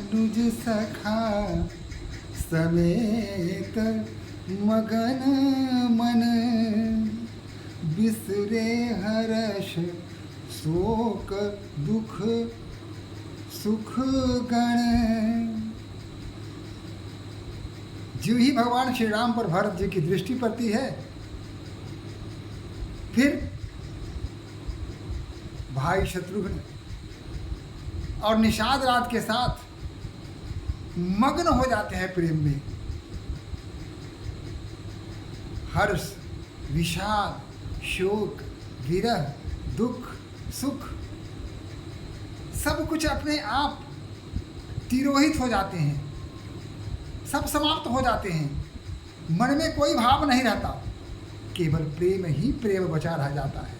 अनुज सखा समेत मगन मन, बिसरे हर्ष शोक दुख सुख गण। जो ही भगवान श्री राम पर भरत जी की दृष्टि पड़ती है, फिर भाई शत्रुघ्न और निषाद राज के साथ मग्न हो जाते हैं प्रेम में। हर्ष, विषाद, शोक, विरह, दुख, सुख सब कुछ अपने आप तिरोहित हो जाते हैं, सब समाप्त हो जाते हैं। मन में कोई भाव नहीं रहता, केवल प्रेम ही प्रेम बचा रह जाता है।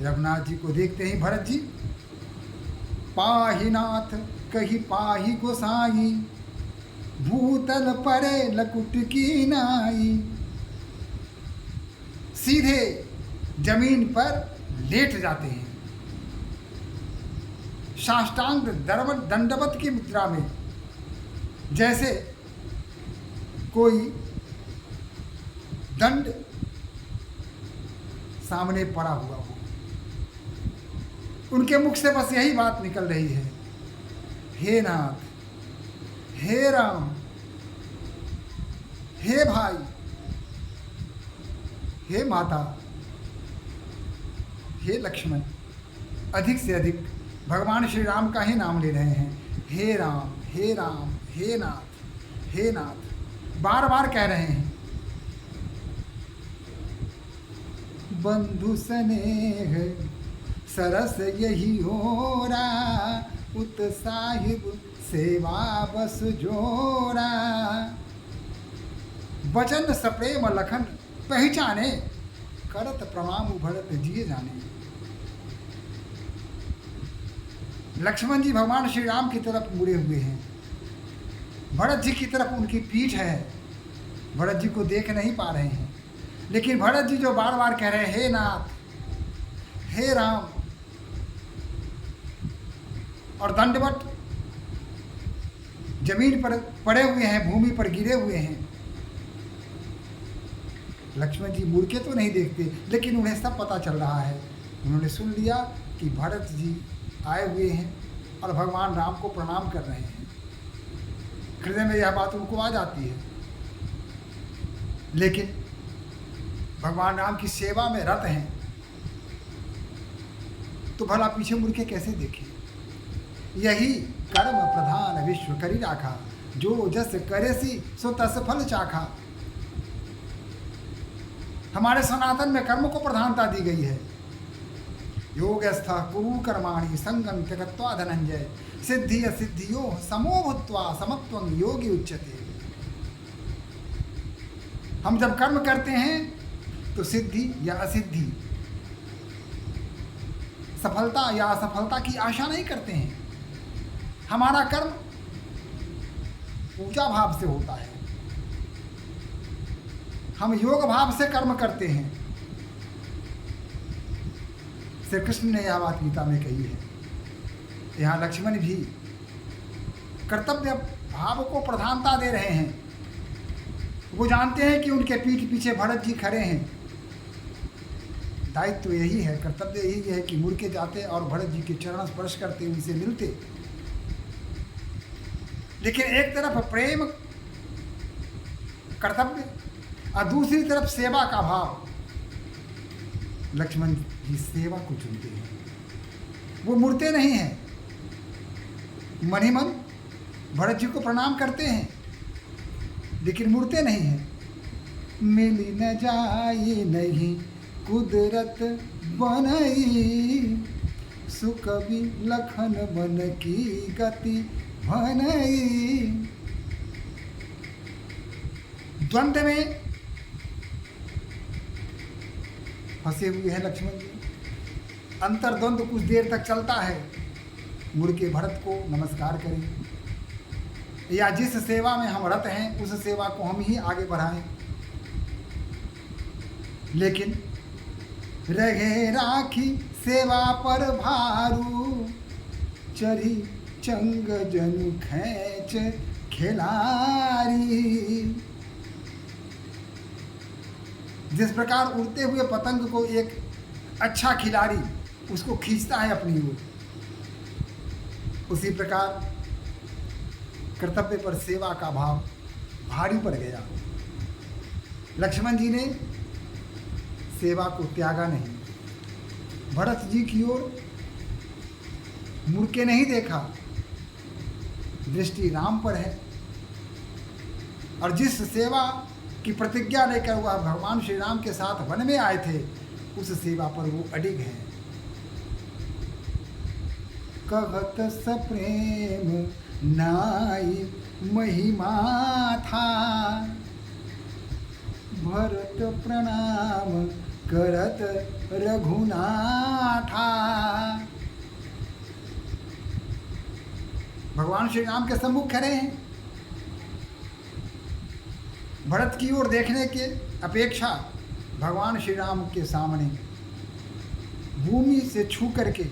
रघुनाथ जी को देखते ही भरत जी, पाहि नाथ कही पाहि गोसाई, भूतल परे लकुट की नाई। सीधे जमीन पर लेट जाते हैं, साष्टांग दंडवत की मुद्रा में, जैसे कोई दंड सामने पड़ा हुआ हो। उनके मुख से बस यही बात निकल रही है, हे नाथ, हे राम, हे भाई, हे माता, हे लक्ष्मण। अधिक से अधिक भगवान श्री राम का ही नाम ले रहे हैं, हे राम, हे राम, हे नाथ, हे नाथ, बार बार कह रहे हैं। बंधु स्नेह सरस यही होरा, उत साहिब सेवा बस जोरा। वचन सप्रेम लखन पहचाने, करत प्रणाम भरत जिए जाने। लक्ष्मण जी भगवान श्री राम की तरफ मुड़े हुए हैं, भरत जी की तरफ उनकी पीठ है, भरत जी को देख नहीं पा रहे हैं। लेकिन भरत जी जो बार बार कह रहे हैं, हे नाथ, हे राम, और दंडवत जमीन पर पड़े हुए हैं, भूमि पर गिरे हुए हैं। लक्ष्मण जी मुड़ के तो नहीं देखते, लेकिन उन्हें सब पता चल रहा है। उन्होंने सुन लिया कि भरत जी आए हुए हैं और भगवान राम को प्रणाम कर रहे हैं। हृदय में यह बात उनको आ जाती है, लेकिन भगवान राम की सेवा में रत हैं, तो भला पीछे मुड़ के कैसे देखें। यही कर्म प्रधान विश्व करी राखा, जो जस करेसी सो तस फल चाखा। हमारे सनातन में कर्म को प्रधानता दी गई है। योगस्थ कुरु कर्माणि संगम त्यक्त्वा धनंजय, सिद्धि असिद्धियो समो भूत्वा समत्वं योगी उच्यते। हम जब कर्म करते हैं तो सिद्धि या असिद्धि, सफलता या असफलता की आशा नहीं करते हैं। हमारा कर्म पूजा भाव से होता है, हम योग भाव से कर्म करते हैं। श्री कृष्ण ने यह बात गीता में कही है। यहाँ लक्ष्मण भी कर्तव्य भाव को प्रधानता दे रहे हैं। वो जानते हैं कि उनके पीठ पीछे भरत जी खड़े हैं। दायित्व यही है, कर्तव्य यही है कि मुड़ के जाते और भरत जी के चरण स्पर्श करते, उनसे मिलते। लेकिन एक तरफ प्रेम कर्तव्य और दूसरी तरफ सेवा का भाव। लक्ष्मण जी सेवा को चुनते हैं, वो मुड़ते नहीं हैं। मन ही मन भरत जी को प्रणाम करते हैं, लेकिन मुड़ते नहीं हैं। मिली न जाए नहीं कुदरत बनई, सुकवि लखन मन की गति भनई। द्वंद्व में फंसे हुए हैं लक्ष्मण जी। अंतर्द्वंद कुछ देर तक चलता है। मुड़ के भरत को नमस्कार करें, या जिस सेवा में हम रत हैं उस सेवा को हम ही आगे बढ़ाएं। लेकिन रहे राखी सेवा पर भारू, चढ़ी चंग जनु खैच खिलारी। जिस प्रकार उड़ते हुए पतंग को एक अच्छा खिलाड़ी उसको खींचता है अपनी ओर, उसी प्रकार कर्तव्य पर सेवा का भाव भारी पड़ गया। लक्ष्मण जी ने सेवा को त्यागा नहीं, भरत जी की ओर मुड़ के नहीं देखा, दृष्टि राम पर है। और जिस सेवा की प्रतिज्ञा लेकर वह भगवान श्री राम के साथ वन में आए थे, उस सेवा पर वो अडिग हैं। कहत सप्रेम नाई महिमा था, भरत प्रणाम करत रघुनाथा। भगवान श्री राम के सम्मुख खड़े हैं, भरत की ओर देखने के अपेक्षा भगवान श्री राम के सामने भूमि से छू करके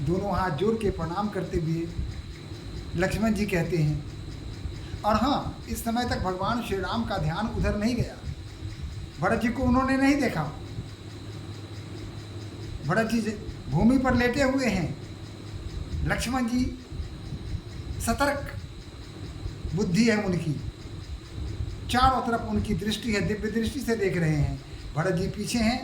दोनों हाथ जोड़ के प्रणाम करते हुए लक्ष्मण जी कहते हैं। और हाँ, इस समय तक भगवान श्री राम का ध्यान उधर नहीं गया, भरत जी को उन्होंने नहीं देखा। भरत जी भूमि पर लेटे हुए हैं, लक्ष्मण जी सतर्क बुद्धि है उनकी, चारों तरफ उनकी दृष्टि है, दिव्य दृष्टि से देख रहे हैं। भरत जी पीछे हैं,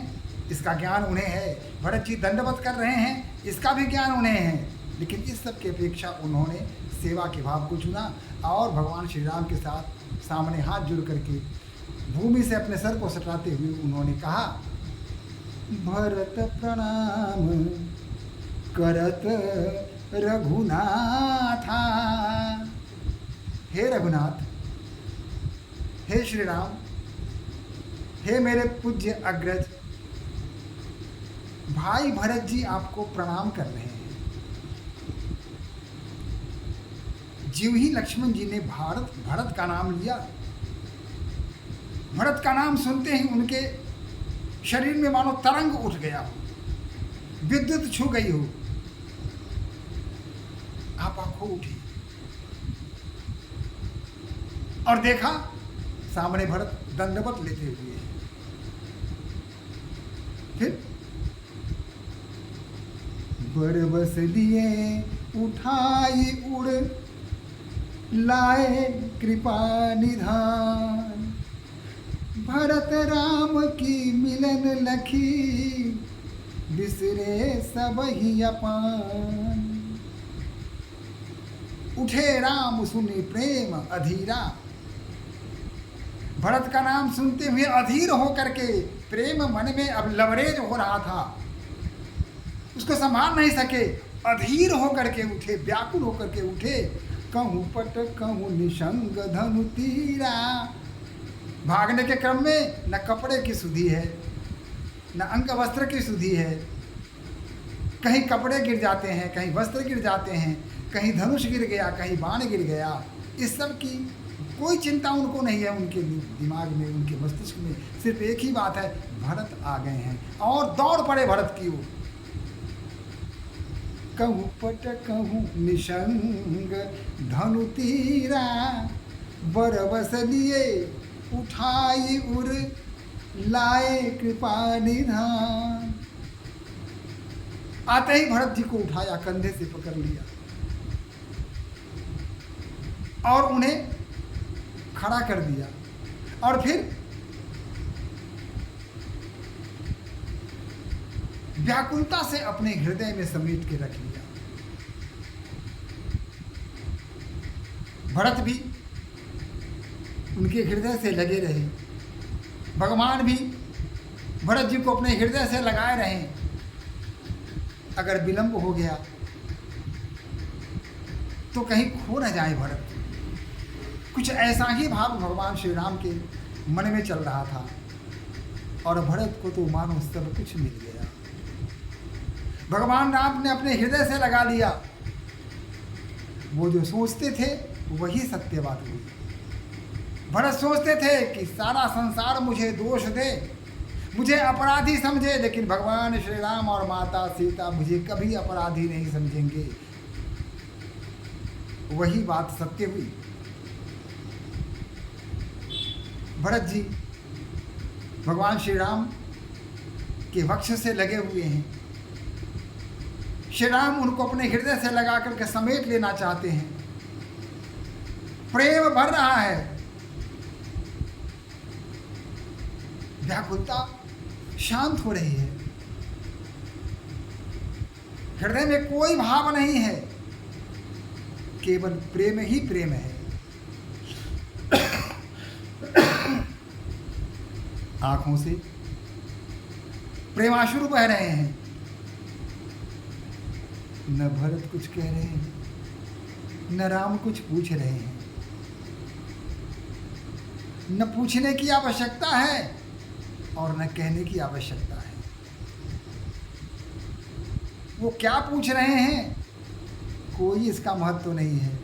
इसका ज्ञान उन्हें है। भरत जी दंडवत कर रहे हैं, इसका भी ज्ञान उन्हें है। लेकिन इस सब की अपेक्षा उन्होंने सेवा के भाव को चुना और भगवान श्री राम के साथ सामने हाथ जोड़ करके भूमि से अपने सर को सटाते हुए उन्होंने कहा, भरत प्रणाम करत रघुनाथा। हे रघुनाथ, हे श्री राम, हे मेरे पूज्य अग्रज, भाई भरत जी आपको प्रणाम कर रहे हैं। ज्यों ही लक्ष्मण जी ने भरत का नाम लिया, भरत का नाम सुनते ही उनके शरीर में मानो तरंग उठ गया हो, विद्युत छू गई हो। आप आंखों उठी और देखा सामने भरत दंडवत लेते हुए हैं। फिर बरबस लिए उठाई उड़ लाए कृपा निधान, भरत राम की मिलन लखी बिसरे सब ही अपान। उठे राम सुनी प्रेम अधीरा, भरत का नाम सुनते हुए अधीर होकर के प्रेम मन में अब लवरेज हो रहा था, उसको संभाल नहीं सके, अधीर होकर के उठे, व्याकुल होकर के उठे। कहूँ पट कहूँ निशंग धनु तीरा। भागने के क्रम में न कपड़े की सुधि है, न अंग वस्त्र की सुधि है। कहीं कपड़े गिर जाते हैं, कहीं वस्त्र गिर जाते हैं, कहीं धनुष गिर गया, कहीं बाण गिर गया। इस सब की कोई चिंता उनको नहीं है, उनके दिमाग में, उनके मस्तिष्क में सिर्फ एक ही बात है, भरत आ गए हैं। और दौड़ पड़े भरत की ओर। कहूँ पट कहूँ निशंग धनु तीरा, बरबस लिए उठाई उर लाए कृपा निधान। आते ही भरत जी को उठाया, कंधे से पकड़ लिया और उन्हें खड़ा कर दिया। और फिर व्याकुलता से अपने हृदय में समेट के रख लिया। भरत भी उनके हृदय से लगे रहे, भगवान भी भरत जी को अपने हृदय से लगाए रहे। अगर विलंब हो गया तो कहीं खो न जाए भरत। कुछ ऐसा ही भाव भगवान श्री राम के मन में चल रहा था और भरत को तो मानो सब कुछ मिल गया। भगवान राम ने अपने हृदय से लगा लिया। वो जो सोचते थे वही सत्य बात हुई। भरत सोचते थे कि सारा संसार मुझे दोष दे, मुझे अपराधी समझे, लेकिन भगवान श्री राम और माता सीता मुझे कभी अपराधी नहीं समझेंगे। वही बात सत्य हुई। भरत जी भगवान श्री राम के वक्ष से लगे हुए हैं। श्री राम उनको अपने हृदय से लगा करके समेट लेना चाहते हैं। प्रेम भर रहा है, व्याकुलता शांत हो रही है, हृदय में कोई भाव नहीं है, केवल प्रेम ही प्रेम है। आंखों से प्रेमाश्रु बह रहे हैं। न भरत कुछ कह रहे हैं, न राम कुछ पूछ रहे हैं। न पूछने की आवश्यकता है और न कहने की आवश्यकता है। वो क्या पूछ रहे हैं कोई इसका महत्व तो नहीं है,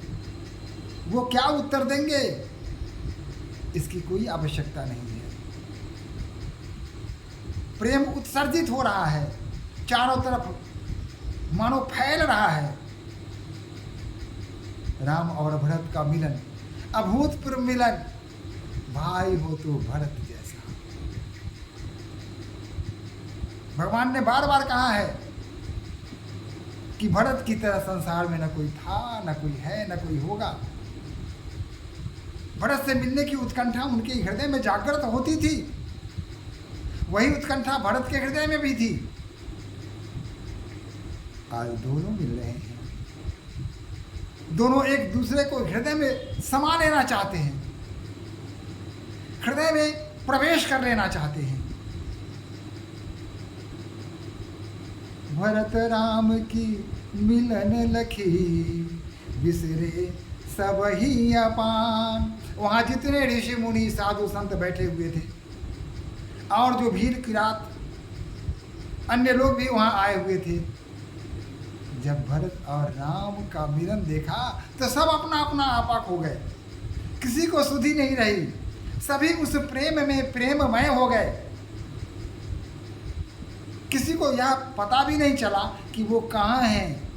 वो क्या उत्तर देंगे इसकी कोई आवश्यकता नहीं है। प्रेम उत्सर्जित हो रहा है, चारों तरफ मानो फैल रहा है। राम और भरत का मिलन, अभूतपूर्व मिलन। भाई हो तो भरत जैसा। भगवान ने बार बार कहा है कि भरत की तरह संसार में न कोई था, न कोई है, न कोई होगा। भरत से मिलने की उत्कंठा उनके हृदय में जागृत होती थी, वही उत्कंठा भरत के हृदय में भी थी। आज दोनों मिल रहे हैं, दोनों एक दूसरे को हृदय में समा लेना चाहते हैं, हृदय में प्रवेश कर लेना चाहते हैं। भरत राम की मिलन लखी, बिसरे सब ही अपान। वहाँ जितने ऋषि मुनि साधु संत बैठे हुए थे और जो भीड़ की रात अन्य लोग भी वहाँ आए हुए थे, जब भरत और राम का मिलन देखा तो सब अपना अपना आपा खो गए। किसी को सुधि नहीं रही, सभी उस प्रेम में प्रेममय हो गए। किसी को यह पता भी नहीं चला कि वो कहाँ हैं,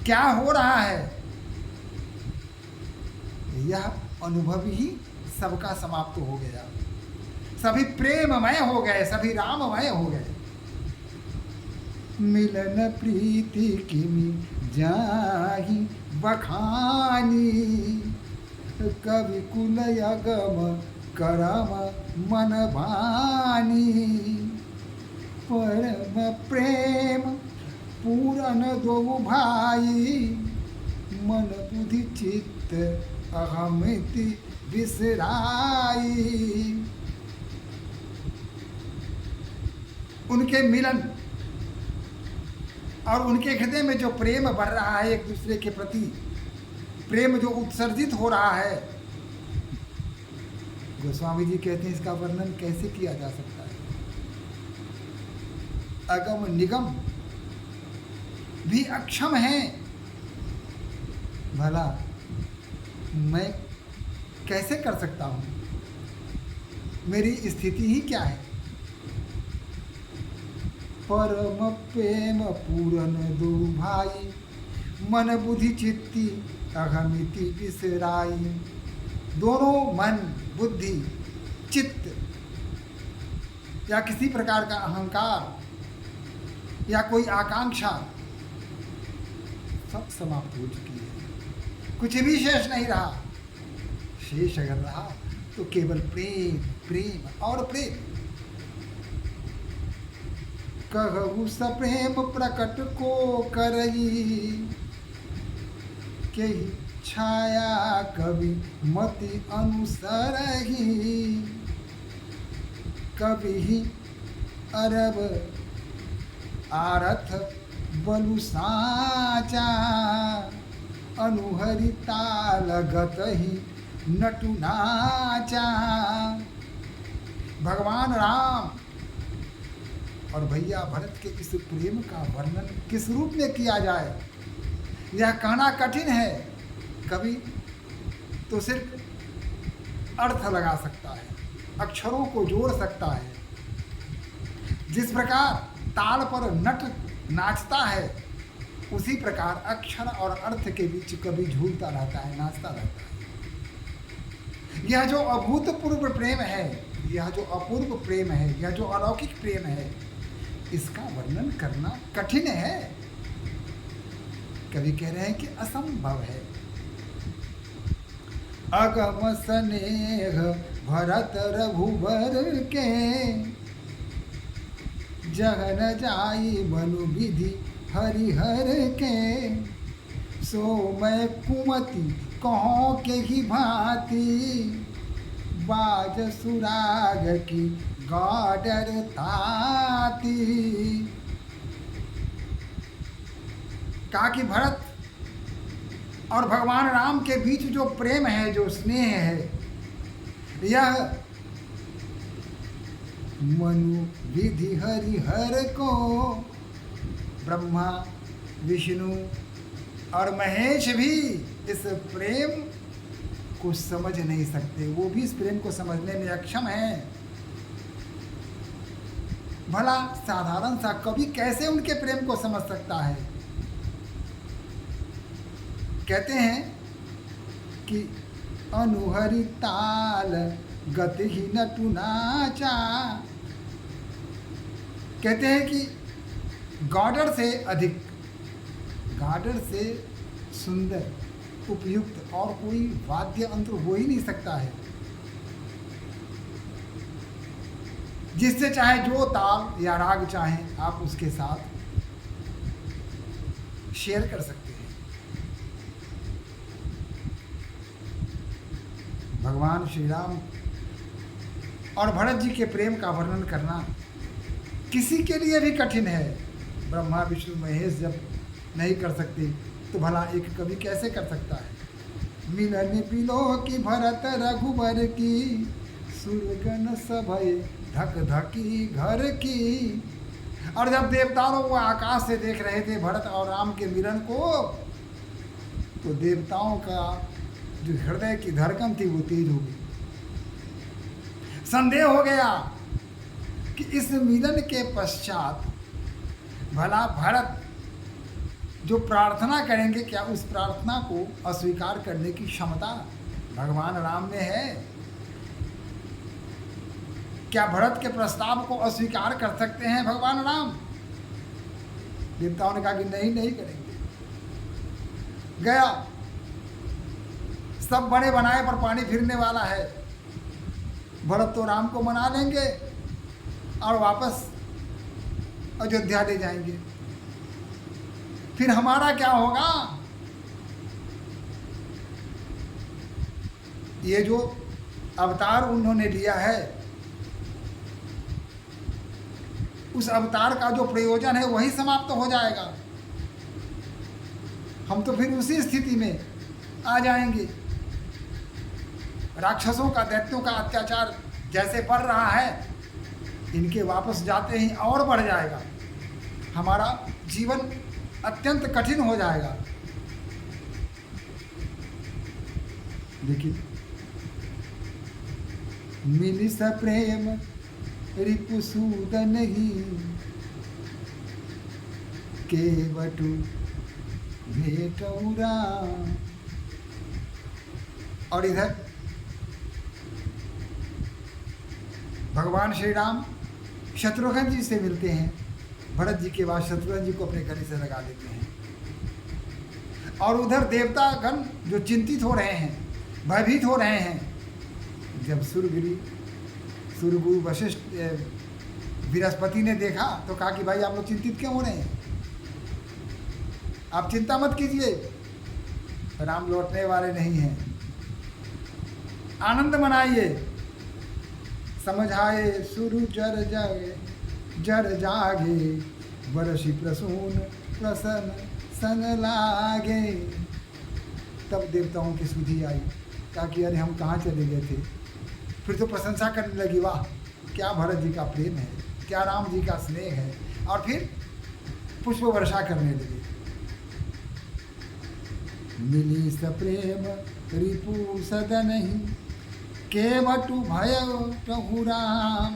क्या हो रहा है। यह अनुभव ही सबका समाप्त हो गया। सभी प्रेममय हो गए, सभी राममय हो गए। मिलन प्रीति किमि जाहि बखानी, कवि कुल अगम करम मन भानी। परम प्रेम पूरन दो भाई, मन बुद्धि चित्त अहमिति बिसराई। उनके मिलन और उनके हृदय में जो प्रेम बढ़ रहा है, एक दूसरे के प्रति प्रेम जो उत्सर्जित हो रहा है, गोस्वामी जी कहते हैं इसका वर्णन कैसे किया जा सकता है। अगम निगम भी अक्षम है। भला मैं कैसे कर सकता हूँ, मेरी स्थिति ही क्या है। परम प्रेम पूरन दो भाई, मन बुद्धि चित्ती अहमिति बिसराई। दोनों मन बुद्धि चित्त या किसी प्रकार का अहंकार या कोई आकांक्षा सब समाप्त हो चुकी है, कुछ भी शेष नहीं रहा। शेष अगर रहा तो केवल प्रेम, प्रेम और प्रेम। कहु सप्रेम प्रकट को करई, के छाया कवि मति अनुसरही। कवि ही अरब आरथ बलु साचा, अनुहरिता लगत ही नटु नाचा। भगवान राम और भैया भरत के इस प्रेम का वर्णन किस रूप में किया जाए, यह कहना कठिन है। कवि तो सिर्फ अर्थ लगा सकता है, अक्षरों को जोड़ सकता है। जिस प्रकार ताल पर नट नाचता है, उसी प्रकार अक्षर और अर्थ के बीच कभी झूलता रहता है, नाचता रहता है। यह जो अभूतपूर्व प्रेम है, यह जो अपूर्व प्रेम है, यह जो अलौकिक प्रेम है, इसका वर्णन करना कठिन है। कवि कह रहे हैं कि असंभव है। अगम स्नेह भरत रघुवर के, जगन जाई मनु विधि हरिहर के, सो मैं कुमति कहो के ही भांति, बाज सुराग की गाडर ताती। कहा कि भरत और भगवान राम के बीच जो प्रेम है, जो स्नेह है, यह मनु विधि हरिहर को, ब्रह्मा विष्णु और महेश भी इस प्रेम को समझ नहीं सकते। वो भी इस प्रेम को समझने में अक्षम है। भला साधारण सा कवि कैसे उनके प्रेम को समझ सकता है? कहते हैं कि अनुहरि ताल गति ही नटु नाचा। कहते हैं कि गाडर से अधिक, गाडर से सुंदर, उपयुक्त और कोई वाद्य यंत्र हो ही नहीं सकता है, जिससे चाहे जो ताल या राग चाहे आप उसके साथ शेयर कर सकते हैं। भगवान श्री राम और भरत जी के प्रेम का वर्णन करना किसी के लिए भी कठिन है। ब्रह्मा विष्णु महेश जब नहीं कर सकते तो भला एक कवि कैसे कर सकता है? मिलन बिलो की भरत रघुबर की, सुरगन सभय धक धकी घर की। और जब देवता लोग वो आकाश से देख रहे थे भरत और राम के मिलन को, तो देवताओं का जो हृदय की धड़कन थी वो तेज हो गई। संदेह हो गया कि इस मिलन के पश्चात भला भरत जो प्रार्थना करेंगे, क्या उस प्रार्थना को अस्वीकार करने की क्षमता भगवान राम में है? क्या भरत के प्रस्ताव को अस्वीकार कर सकते हैं भगवान राम? देवताओं ने कहा कि नहीं, नहीं करेंगे। गया, सब बने बनाए पर पानी फिरने वाला है। भरत तो राम को मना लेंगे और वापस अयोध्या ले जाएंगे, फिर हमारा क्या होगा? ये जो अवतार उन्होंने लिया है, उस अवतार का जो प्रयोजन है वही समाप्त हो जाएगा। हम तो फिर उसी स्थिति में आ जाएंगे। राक्षसों का, दैत्यों का अत्याचार जैसे बढ़ रहा है, इनके वापस जाते ही और बढ़ जाएगा। हमारा जीवन अत्यंत कठिन हो जाएगा। देखिए, मिली स प्रेम रिपुसूदन ही, केवटु भेटऊ राम। और इधर भगवान श्री राम शत्रुघ्न जी से मिलते हैं। भरत जी के बाद शत्रुघ्न जी को अपने गले से लगा देते हैं। और उधर देवतागण जो चिंतित हो रहे हैं, भयभीत हो रहे हैं। जब सूर्यगुरु वशिष्ठ बृहस्पति ने देखा तो कहा कि भाई आप लोग चिंतित क्यों हो रहे हैं? आप चिंता मत कीजिए, राम लौटने वाले नहीं हैं। आनंद मनाइए। समझाए सुरु जर जागे, जर जागे, बरसी प्रसून प्रसन्न सन लागे। तब देवताओं की सुधि आई, कहा कि अरे हम कहाँ चले गए थे। फिर तो प्रशंसा करने लगी, वाह क्या भरत जी का प्रेम है, क्या राम जी का स्नेह है। और फिर पुष्प वर्षा करने लगे। मिली स प्रेम रिपु सदनहि, केवटु भय प्रभु राम।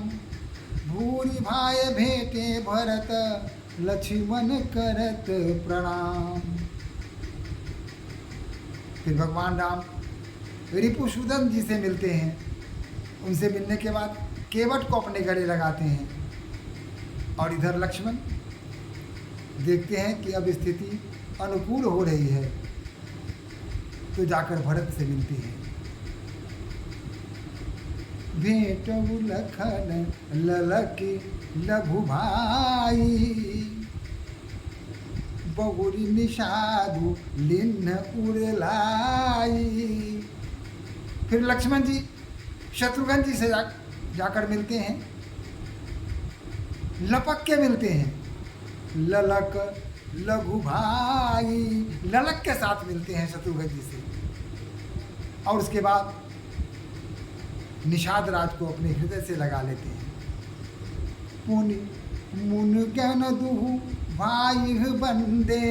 भूरि भाय भेटे भरत लक्ष्मण करत प्रणाम। फिर भगवान राम रिपुसूदन जी से मिलते हैं। उनसे मिलने के बाद केवट को अपने गले लगाते हैं। और इधर लक्ष्मण देखते हैं कि अब स्थिति अनुकूल हो रही है, तो जाकर भरत से मिलते हैं। भेंटऊ लखन ललकी लघु भाई, बहुरी निषादु लिन्न उड़लाई। फिर लक्ष्मण जी शत्रुघ्न जी से जाकर मिलते हैं, लपक के मिलते हैं। ललक लघु भाई, ललक के साथ मिलते हैं शत्रुघ्न जी से। और उसके बाद निषाद राज को अपने हृदय से लगा लेते हैं। पुनि मुन ज्ञान दुहु भाई बंदे,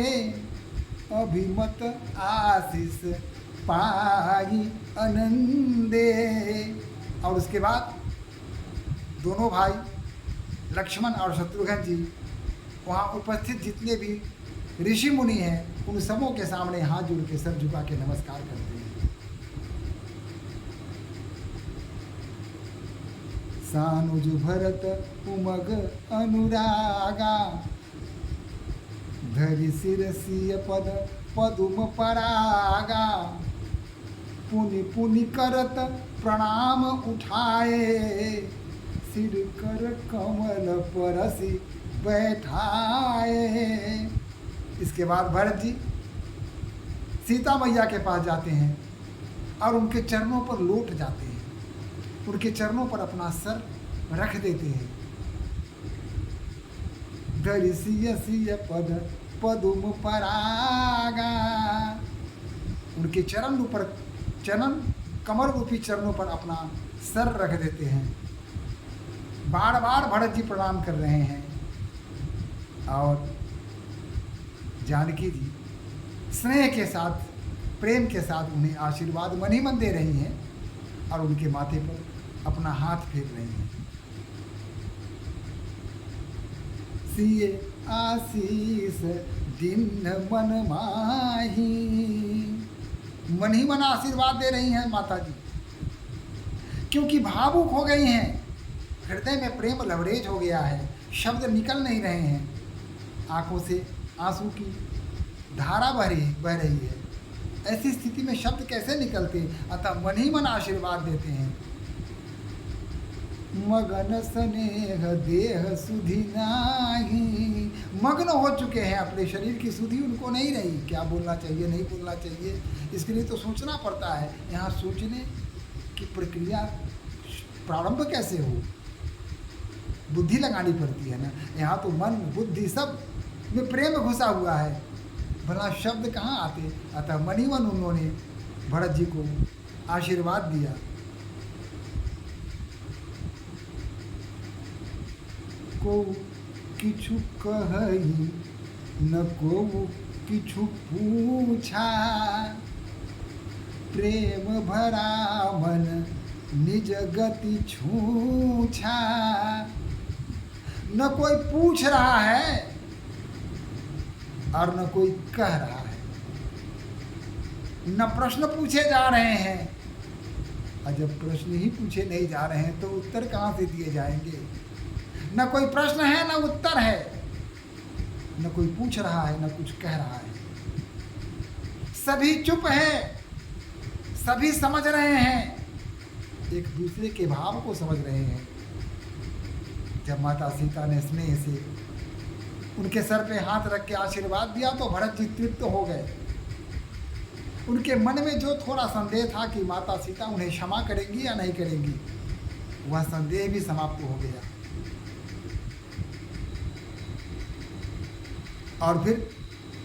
अभिमत आशीष पाई आनंदे। और उसके बाद दोनों भाई लक्ष्मण और शत्रुघ्न जी वहाँ उपस्थित जितने भी ऋषि मुनि हैं उन सबों के सामने हाथ जोड़ के सर झुका के नमस्कार करते हैं। सानुज भरत उमग अनुरागा, धरि शिरसीय पद पदुम परागा। पुनि पुनि करत प्रणाम उठाए, सिर कर कमल परसी बैठाए। इसके बाद भरत जी सीता मैया के पास जाते हैं और उनके चरणों पर लौट जाते हैं, उनके चरणों पर अपना सर रख देते हैं। धरि सिय पद पदुम परागा, उनके चरण कमर रूपी चरणों पर अपना सर रख देते हैं। बार बार भरत जी प्रणाम कर रहे हैं और जानकी जी स्नेह के साथ, प्रेम के साथ उन्हें आशीर्वाद मन ही मन दे रही हैं और उनके माथे पर अपना हाथ फेर रही हैं। सिए आशीष दिन मन माही, मन ही मन आशीर्वाद दे रही हैं माता जी, क्योंकि भावुक हो गई हैं। हृदय में प्रेम लवरेज हो गया है, शब्द निकल नहीं रहे हैं, आंखों से आंसू की धारा बह रही है। ऐसी स्थिति में शब्द कैसे निकलते, अतः मन ही मन आशीर्वाद देते हैं। मगन स्नेह देह सुधि नाही, मग्न हो चुके हैं, अपने शरीर की सुधि उनको नहीं रही। क्या बोलना चाहिए, नहीं बोलना चाहिए, इसके लिए तो सोचना पड़ता है। यहाँ सोचने की प्रक्रिया प्रारंभ कैसे हो, बुद्धि लगानी पड़ती है ना। यहाँ तो मन बुद्धि सब में प्रेम घुसा हुआ है, भला शब्द कहाँ आते। अतः मन ही मन उन्होंने भरत जी को आशीर्वाद दिया। को किछु कही न को किछु पूछा, प्रेम भरा मन निज गति छूछा। न कोई पूछ रहा है और न कोई कह रहा है, न प्रश्न पूछे जा रहे हैं। और जब प्रश्न ही पूछे नहीं जा रहे हैं तो उत्तर कहाँ से दिए जाएंगे। न कोई प्रश्न है न उत्तर है, न कोई पूछ रहा है न कुछ कह रहा है। सभी चुप हैं, सभी समझ रहे हैं, एक दूसरे के भाव को समझ रहे हैं। जब माता सीता ने स्नेह से उनके सर पे हाथ रख के आशीर्वाद दिया तो भरत जी तृप्त हो गए। उनके मन में जो थोड़ा संदेह था कि माता सीता उन्हें क्षमा करेंगी या नहीं करेंगी, वह संदेह भी समाप्त हो गया। और फिर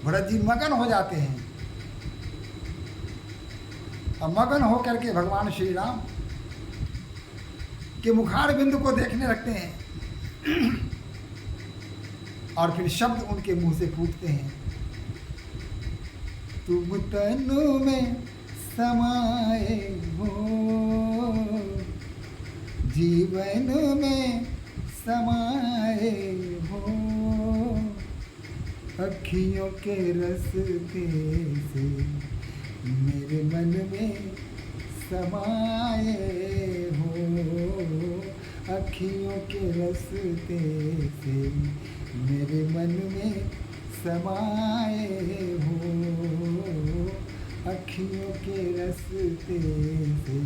भरत जी मगन हो जाते हैं और मगन होकर के भगवान श्री राम के मुखार बिंदु को देखने लगते हैं और फिर शब्द उनके मुंह से फूटते हैं। तुम तनु में समाए हो, जीवन में समाए हो, अखियों के रस्ते से मेरे मन में समाए हो, अखियों के रस्ते से मेरे मन में समाए हो, अखियों के रस्ते से